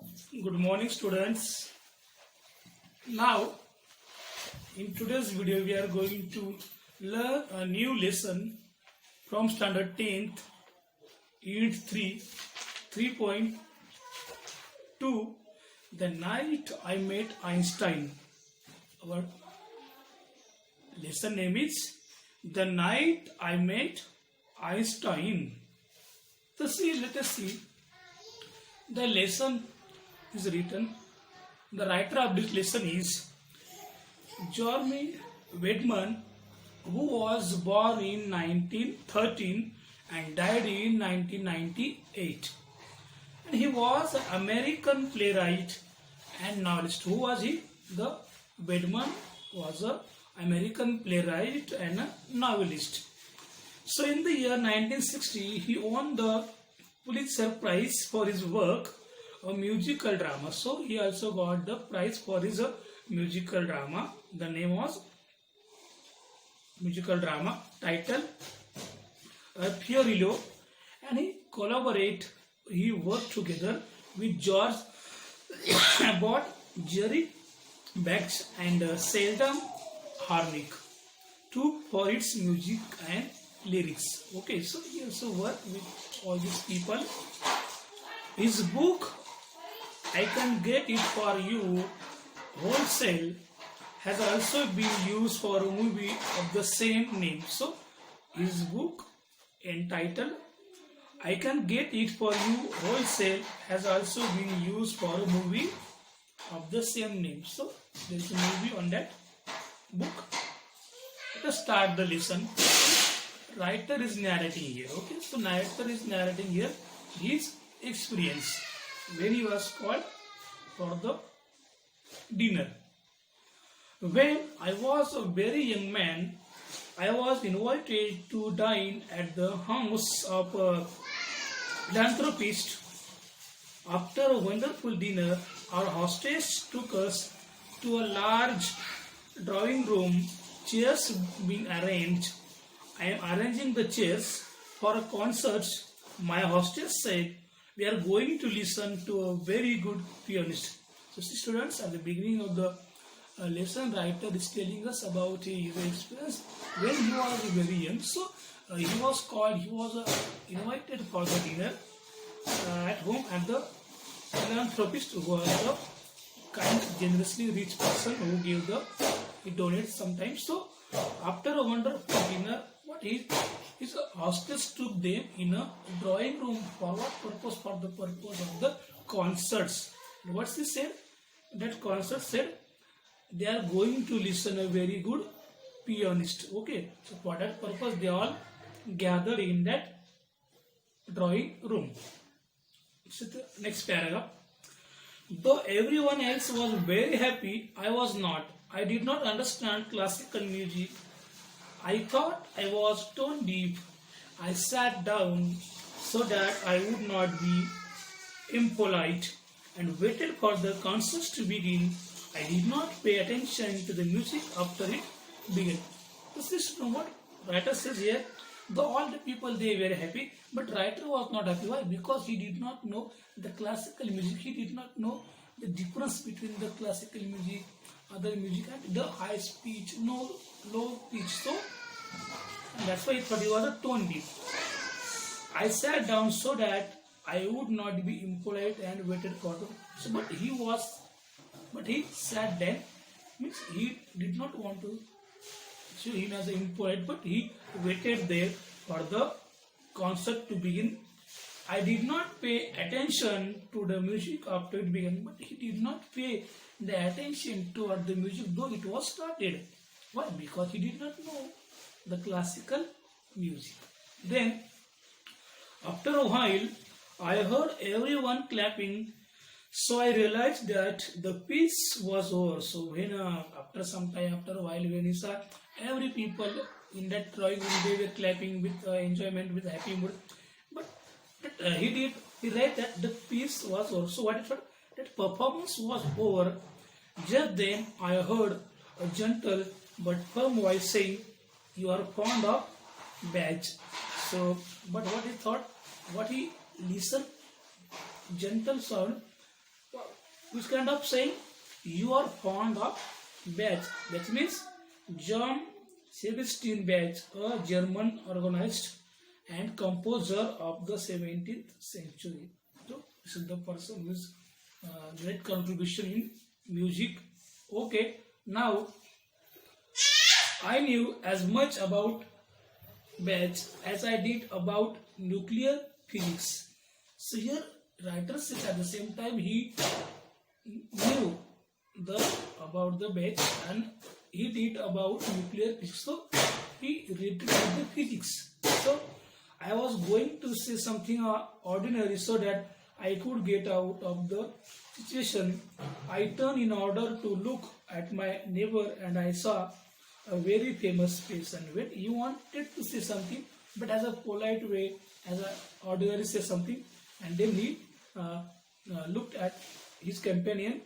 Good morning, students. Now, in today's video, we are going to learn a new lesson from Standard 10th, Unit 3, 3.2, The Night I Met Einstein. Our lesson name is The Night I Met Einstein. So let us see. The lesson is written. The writer of this lesson is Jeremy Wedman, who was born in 1913 and died in 1998. And he was an American playwright and novelist. Who was he? The Wedman was an American playwright and a novelist. So in the year 1960, he won the Pulitzer Prize for his work, a musical drama. So he also got the prize for his musical drama. The name was musical drama, title Fiorillo, and he worked together with George Abbott, Jerry Bex and Seldom Harnick for its music and lyrics. Okay, so he also worked with all these people. His book, I Can Get It For You Wholesale, has also been used for a movie of the same name. So his book entitled I Can Get It For You Wholesale has also been used for a movie of the same name. So there is a movie on that book. Let us start the lesson. Writer is narrating here. Okay, so narrator is narrating here his experience when he was called for the dinner. When I was a very young man, I was invited to dine at the house of a philanthropist. After a wonderful dinner, our hostess took us to a large drawing room, chairs being arranged. I am arranging the chairs for a concert. My hostess said, we are going to listen to a very good pianist. So see, students, at the beginning of the lesson, writer is telling us about his experience when he was very young. So he was invited for the dinner at home at the philanthropist, who was a kind, generously rich person who he donates sometimes. So after a wonderful dinner, his hostess took them in a drawing room for what purpose? For the purpose of the concerts. What's he said? That concert said they are going to listen a very good pianist. Okay, so for that purpose they all gathered in that drawing room. So the next paragraph. Though everyone else was very happy, I was not. I did not understand classical music. I thought I was tone deaf. I sat down so that I would not be impolite and waited for the concert to begin. I did not pay attention to the music after it began. This is what writer says here. Though all the people, they were happy, but writer was not happy. Why? Because he did not know the classical music. He did not know the difference between the classical music, other music, and the high speech, low pitch. So that's why he thought he was a tone deaf. I sat down so that I would not be impolite and waited for them. So, but he sat there, means he did not want to show him as impolite, but he waited there for the concert to begin. I did not pay attention to the music after it began, but he did not pay the attention toward the music though it was started. Why? Because he did not know the classical music. Then, after a while, I heard everyone clapping, so I realized that the piece was over. So when after some time, after a while, when he saw every people in that drawing room, they were clapping with enjoyment, with happy mood. But he read that the piece was over. So what it felt? That performance was over. Just then I heard a gentle but firm voice saying, "You are fond of badge." So, but what he thought, what he listened, gentle sound, Which kind of saying? You are fond of Bach. Bach means John Sebastian Bach, a German organist and composer of the 17th century. So this is the person who is great contribution in music. Okay, now I knew as much about Bach as I did about nuclear physics. So here writer says at the same time he knew about the Bach and he did about nuclear physics. So he related with the physics. So I was going to say something ordinary so that I could get out of the situation. I turned in order to look at my neighbor and I saw a very famous face, and when he wanted to say something but as a polite way, as a ordinary say something, and then he looked at his companion.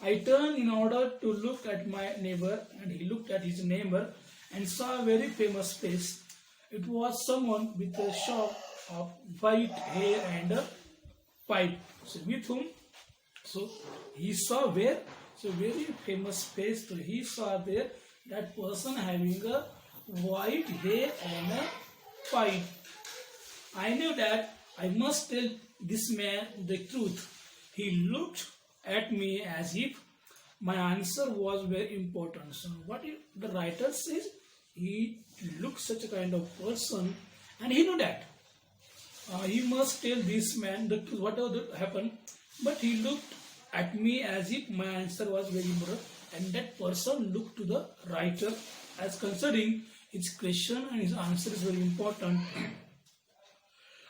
I turned in order to look at my neighbor and he looked at his neighbor and saw a very famous face. It was someone with a shock of white hair and a pipe. So with whom? So he saw where? So very famous face. So he saw there that person having a white hair and a pipe. I knew that I must tell this man the truth. He looked at me as if my answer was very important. So what the writer says, he looked such a kind of person and he knew that he must tell this man the truth, whatever that happened. But he looked at me as if my answer was very important, and that person looked to the writer as considering his question and his answer is very important.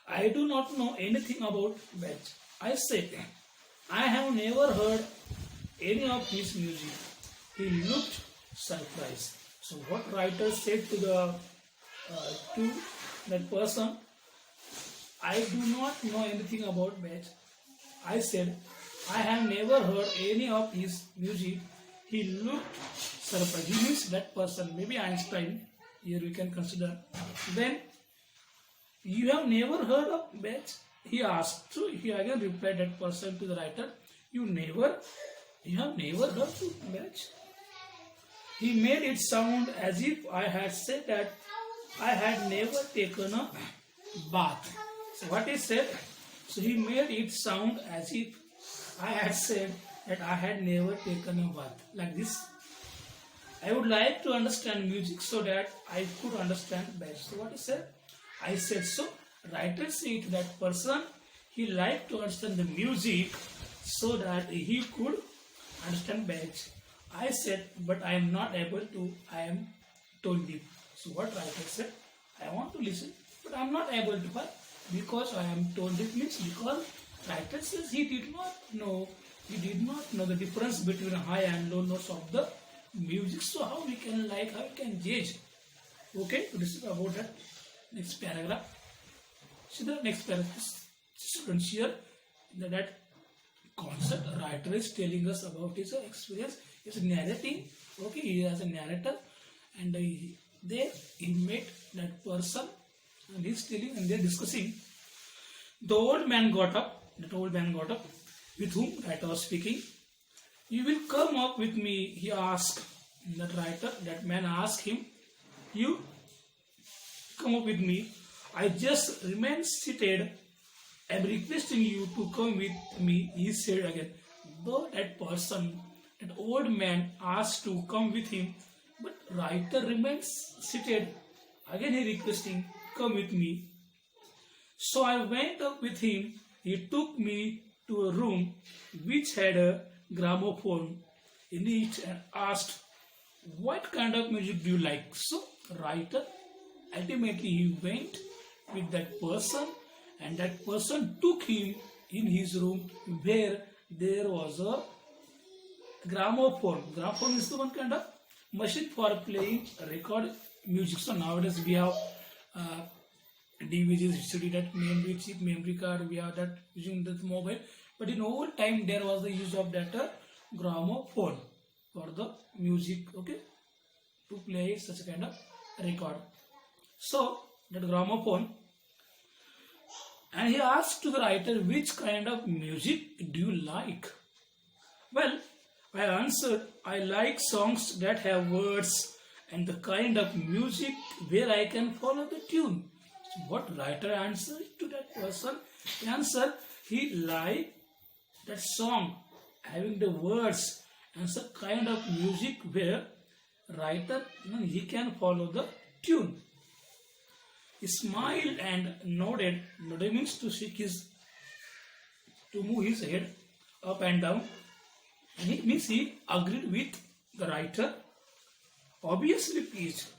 I do not know anything about Bach. I said, I have never heard any of his music. He looked surprised. So what writer said to that person, I do not know anything about Bach. I said, I have never heard any of his music. He looked surprised. He means that person, maybe Einstein, here we can consider. Then, you have never heard of Bach? He asked. So he again replied that person to the writer, you have never heard of Bach? He made it sound as if I had said that I had never taken a bath. So what he said, so he made it sound as if I had said that I had never taken a bath. Like this. I would like to understand music so that I could understand Bach. So what he said? I said so. Writer said to that person, he liked to understand the music so that he could understand Bach. I said, but I am not able to, I am tone deaf. So what writer said? I want to listen, but I am not able to. Why? Because I am tone deaf means because writer says he did not know the difference between high and low notes of the music. So how we can judge? Okay, so this is about that. Next paragraph. See the next paragraph. Students here that concept writer is telling us about his experience. He's narrating. Okay, he has a narrator, and there he met that person, and he's telling, and they're discussing. The old man got up. That old man got up, with whom writer was speaking. You will come up with me, he asked. That writer, that man asked him, you come up with me. I just remain seated. I am requesting you to come with me, he said again. Though that person, that old man asked to come with him, but writer remains seated. Again he requesting, come with me. So I went up with him. He took me to a room which had a gramophone in it and asked, what kind of music do you like? So writer, ultimately he went with that person, and that person took him in his room where there was a gramophone. Gramophone is the one kind of machine for playing record music. So nowadays we have DVDs, CD, that memory chip, memory card, we have that using the mobile. But in old time there was the use of that gramophone for the music, okay, to play such a kind of record. So that gramophone, and he asked to the writer, which kind of music do you like? Well, I answered, I like songs that have words and the kind of music where I can follow the tune. So what writer answered to that person? He answered, he liked that song having the words and some kind of music where writer he can follow the tune. He smiled and nodded. Nodded means to move his head up and down, and it means he agreed with the writer. Obviously, please,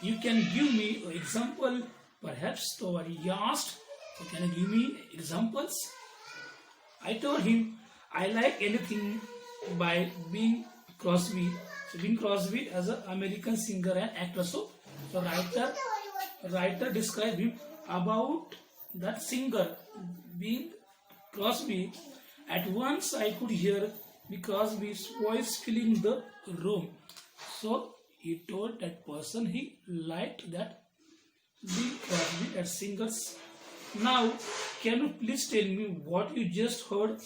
you can give me an example, perhaps story. He asked, so can you give me examples? I told him I like anything by Bing Crosby. So Bing Crosby as an American singer and actor. So the writer described him about that singer Bing Crosby. At once I could hear Crosby's voice filling the room. So he told that person he liked that Bing Crosby, that singers. Now, can you please tell me what you just heard?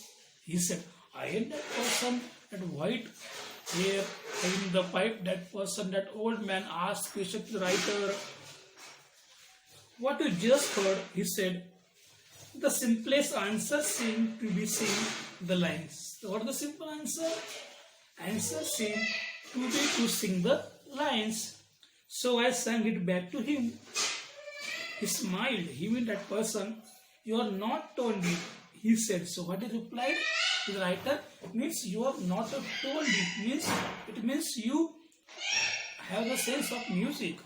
He said, I am that person, that white hair in the pipe, that person, that old man asked question to the writer. What you just heard, he said, the simplest answer seemed to be sing the lines. So what is the simple answer? Answer seemed to be to sing the lines. So I sang it back to him. He smiled. He meant that person, you are not told it, he said. So what he replied to the writer means you are not told it. It means you have the sense of music.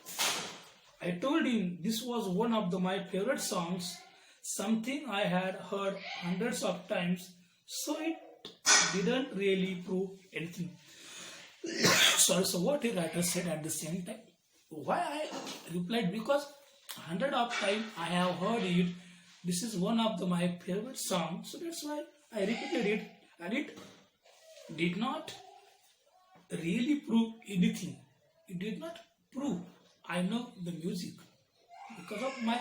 I told him this was one of my favorite songs, something I had heard hundreds of times, so it didn't really prove anything. So what the writer said at the same time. Why I replied, because hundred of times I have heard it. This is one of my favorite songs, so that's why I repeated it, and it did not really prove anything. It did not prove I know the music. Because of my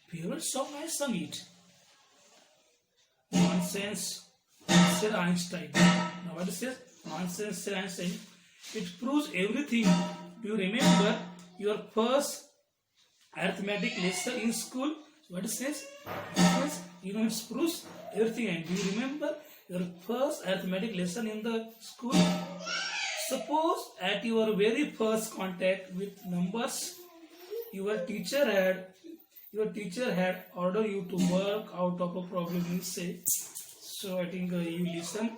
favorite song, I sung it. Nonsense, said Einstein. Now what it says? Nonsense, said Einstein. It proves everything. Do you remember your first arithmetic lesson in school? What it says? It proves everything. And do you remember your first arithmetic lesson in the school? Suppose at your very first contact with numbers, your teacher had ordered you to work out of a problem in say. So I think you listen.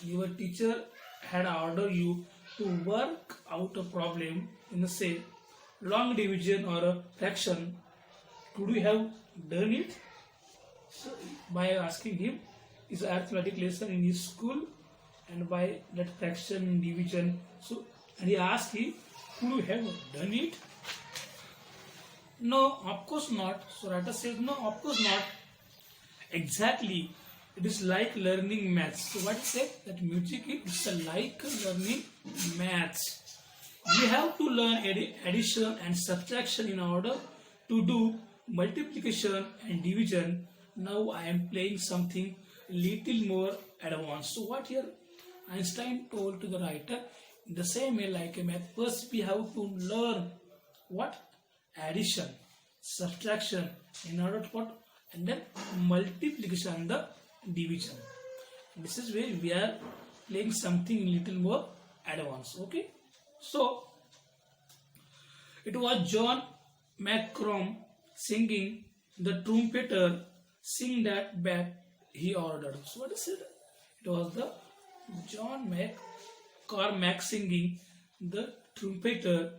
Your teacher had ordered you to work out a problem in say long division or a fraction. Could you have done it? So by asking him his arithmetic lesson in his school, and by that fraction division, so and he asked him, could you have done it? No, of course not. So writer says, no, of course not. Exactly. It is like learning maths. So what it said? That music is like learning maths. We have to learn addition and subtraction in order to do multiplication and division. Now I am playing something little more advanced. So what here Einstein told to the writer, in the same way like a math, first we have to learn what? Addition, subtraction, in order to what? And then multiplication and the division. This is where we are playing something little more advanced. Okay. So it was John McCrum singing, the trumpeter sing that back he ordered. So what is it? It was the John McCormack singing, the trumpeter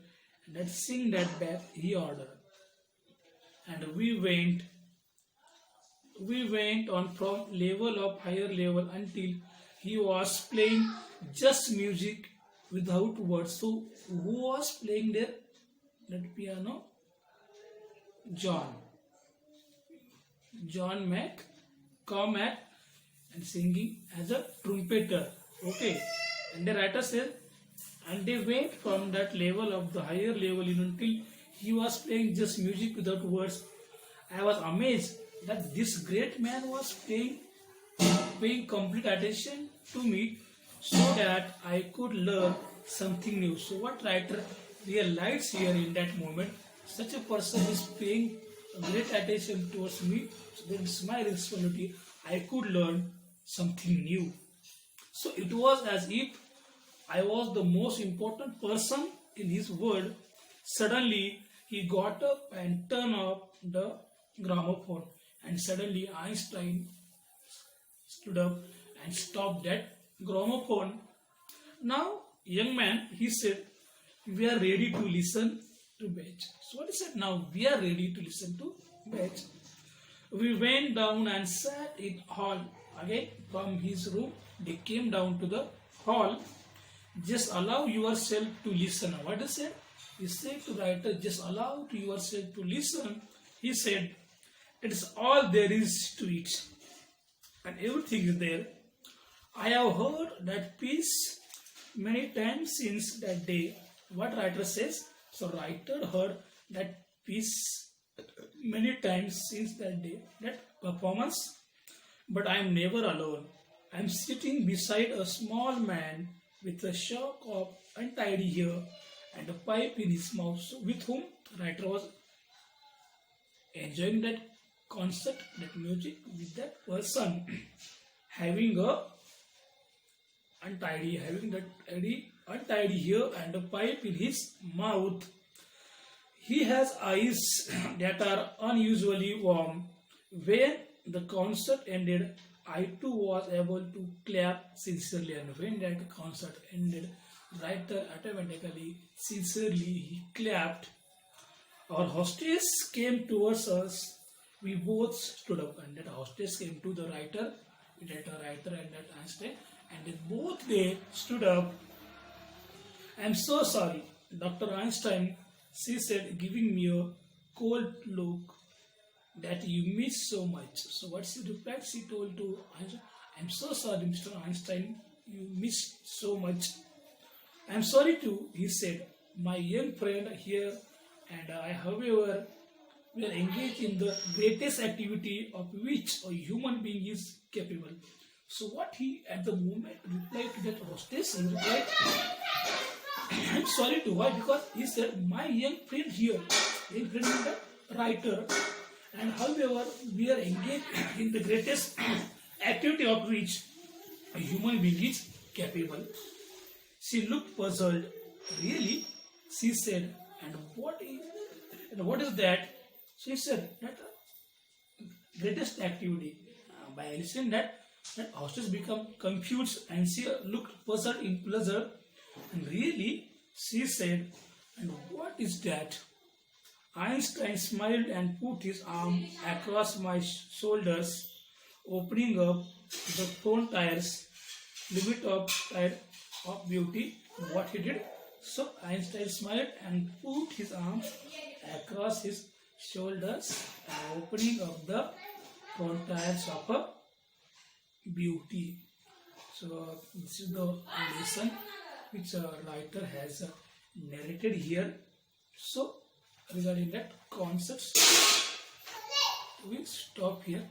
that sing that back he ordered. And we went on from level of higher level until he was playing just music without words. So who was playing there? That piano? John McCormack, and singing as a trumpeter. Okay. And the writer said, and they went from that level of the higher level until he was playing just music without words. I was amazed that this great man was paying complete attention to me so that I could learn something new. So what writer realized here in that moment, such a person is paying great attention towards me, so then it's my responsibility. I could learn something new. So it was as if I was the most important person in his world. Suddenly he got up and turned off the gramophone, and suddenly Einstein stood up and stopped that gramophone. Now, young man, he said, we are ready to listen to Batch. So what he said, now we are ready to listen to Batch. We went down and sat in hall. Again, from his room, they came down to the hall. Just allow yourself to listen. What he said? He said to writer, just allow to yourself to listen. He said, it is all there is to it. And everything is there. I have heard that piece many times since that day. What writer says? So writer heard that piece many times since that day, that performance. But I am never alone. I am sitting beside a small man with a shock of untidy hair and a pipe in his mouth, so with whom writer was enjoying that concert, that music with that person having untidy hair and a pipe in his mouth. He has eyes that are unusually warm. When the concert ended, I too was able to clap sincerely, and when that concert ended, writer automatically, sincerely, he clapped. Our hostess came towards us. We both stood up, and that hostess came to the writer, and that Einstein, and they stood up. I am so sorry, Dr. Einstein, she said, giving me a cold look, that you miss so much. So what she replied, she told to Einstein, I am so sorry, Mr. Einstein, you miss so much. I am sorry too, he said. My young friend here and I, however, we are engaged in the greatest activity of which a human being is capable. So what he at the moment replied to that hostess, he replied, I am sorry too. Why? Because he said, my young friend here, young friend is the writer, and however, we are engaged in the greatest activity of which a human being is capable. She looked puzzled. Really? She said, and what is that? She said, that greatest activity. By listening that hostess become confused and she looked puzzled in pleasure. And really, she said, and what is that? Einstein smiled and put his arm across my shoulders, opening up the frontiers, limit of beauty. What he did? So Einstein smiled and put his arms across his shoulders, opening up the frontiers of beauty. So this is the lesson which a writer has narrated here. So regarding that concepts, we'll stop here.